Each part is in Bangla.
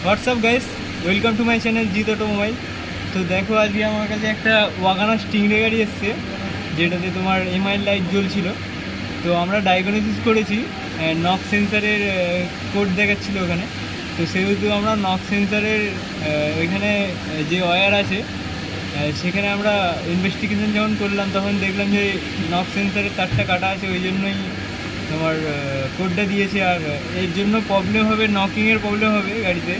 WhatsApp guys, welcome to my channel জিত অটোমোবাইল। তো দেখো, আজকে আমার কাছে একটা ওয়াগানার স্টিংরে গাড়ি এসছে, যেটাতে তোমার এমআই লাইট জ্বলছিল। তো আমরা ডায়াগনোসিস করেছি, নক সেন্সারের কোড দেখাচ্ছিল ওখানে। তো সেহেতু আমরা নক সেন্সারের ওইখানে যে ওয়্যার আছে সেখানে আমরা ইনভেস্টিগেশন যখন করলাম তখন দেখলাম যে নক সেন্সারের তারটা কাটা আছে, ওই জন্যই তোমার কোডটা দিয়েছে। আর এর জন্য প্রবলেম হবে, নকিংয়ের প্রবলেম হবে গাড়িতে।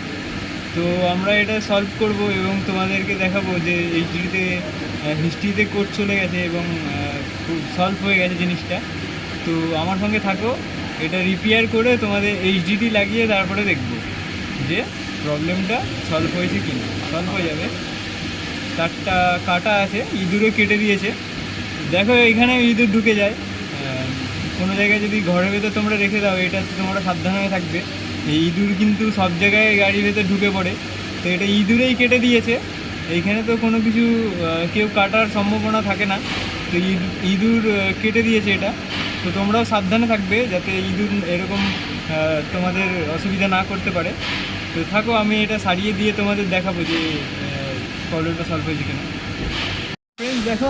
তো আমরা এটা সলভ করব এবং তোমাদেরকে দেখাবো যে এইচডিতে হিস্ট্রিতে কোড চলে গেছে এবং খুব সলভ হয়ে গেছে জিনিসটা। তো আমার সঙ্গে থাকো, এটা রিপেয়ার করে তোমাদের এইচডিটি লাগিয়ে তারপরে দেখব যে প্রবলেমটা সলভ হয়েছে কি না। সলভ হয়ে যাবে। তারটা কাটা আছে, ইঁদুরে কেটে দিয়েছে। দেখো, এখানে ইঁদুর ঢুকে যায়। কোনো জায়গায় যদি ঘরের ভেতর তোমরা রেখে দাও, এটা তোমরা সাবধান হয়ে থাকবে। এই ইঁদুর কিন্তু সব জায়গায় গাড়ির ভেতর ঢুকে পড়ে। তো এটা ইঁদুরেই কেটে দিয়েছে, এইখানে তো কোনো কিছু কেউ কাটার সম্ভাবনা থাকে না। তো ইঁদুর কেটে দিয়েছে এটা। তো তোমরাও সাবধানে থাকবে যাতে ইঁদুর এরকম তোমাদের অসুবিধা না করতে পারে। তো থাকো, আমি এটা সারিয়ে দিয়ে তোমাদের দেখাবো যে প্রবলেমটা সলভ হয়েছে কিনা। ফ্রেন্ডস দেখো,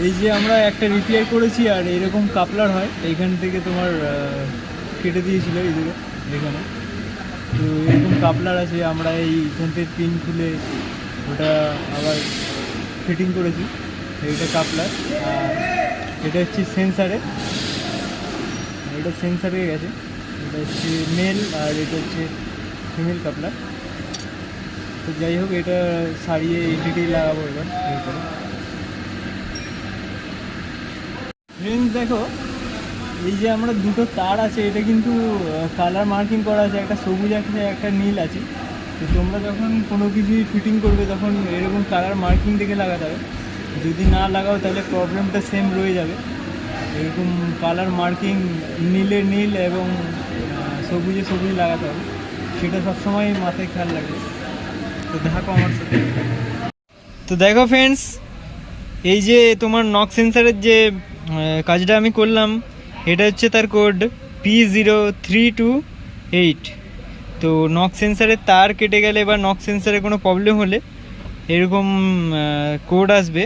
এই যে আমরা একটা রিপেয়ার করেছি, আর এরকম কাপলার হয় এইখান থেকে তোমার কেটে দিয়েছিল ইঁদুরে এখানে। তো এরকম কাপলার আছে, আমরা এইখান থেকে পিন খুলে ওটা আবার ফিটিং করেছি। এইটা কাপলার, আর এটা হচ্ছে সেন্সারে। এটা সেন্সারে গেছে, এটা হচ্ছে মেল আর এটা হচ্ছে ফিমেল কাপলার। তো যাই হোক, এটা সারিয়ে এইটিটি লাগাবো এবার এরপরে। ফ্রেন্ডস দেখো, এই যে আমরা দুটো তার আছে, এটা কিন্তু কালার মার্কিং করা আছে, একটা সবুজ আছে একটা নীল আছে। তো তোমরা যখন কোনো কিছুই ফিটিং করবে তখন এরকম কালার মার্কিং দেখে লাগাতে হবে। যদি না লাগাও তাহলে প্রবলেমটা সেম রয়ে যাবে। এরকম কালার মার্কিং নীলে নীল এবং সবুজে সবুজ লাগাতে হবে, সেটা সবসময় মাথায় খেয়াল রাখবে। তো দেখো আমার সাথে। তো দেখো ফ্রেন্ডস, এই যে তোমার নক সেন্সারের যে কাজটা আমি করলাম, এটা হচ্ছে তার কোড P0328। তো নক সেন্সারের তার কেটে গেলে বা নক সেন্সারে কোনো প্রবলেম হলে এরকম কোড আসবে।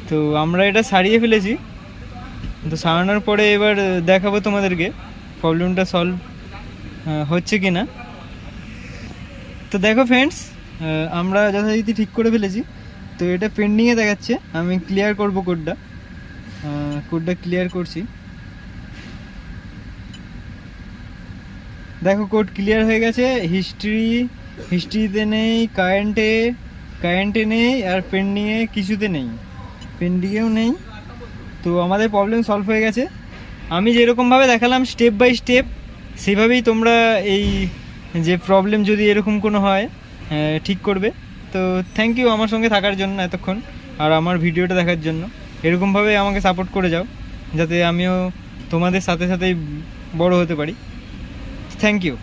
তো আমরা এটা সারিয়ে ফেলেছি। তো সারানোর পরে এবার দেখাবো তোমাদেরকে প্রবলেমটা সলভ হচ্ছে কি না। তো দেখো ফ্রেন্ডস, আমরা যথারীতি ঠিক করে ফেলেছি। তো এটা পেন্ডিংয়ে দেখাচ্ছে, আমি ক্লিয়ার করব কোডটা ক্লিয়ার করছি। দেখো, কোড ক্লিয়ার হয়ে গেছে। হিস্ট্রিতে নেই, কারেন্টে নেই, আর পেন্ডিংয়ে কিছুতে নেই, পেন্ডিংয়েও নেই। তো আমাদের প্রবলেম সলভ হয়ে গেছে। আমি যেরকমভাবে দেখালাম স্টেপ বাই স্টেপ, সেভাবেই তোমরা এই যে প্রবলেম যদি এরকম কোনো হয় ঠিক করবে। তো থ্যাংক ইউ আমার সঙ্গে থাকার জন্য এতক্ষণ, আর আমার ভিডিওটা দেখার জন্য। এরকমভাবে আমাকে সাপোর্ট করে যাও যাতে আমিও তোমাদের সাথে সাথেই বড় হতে পারি। Thank you.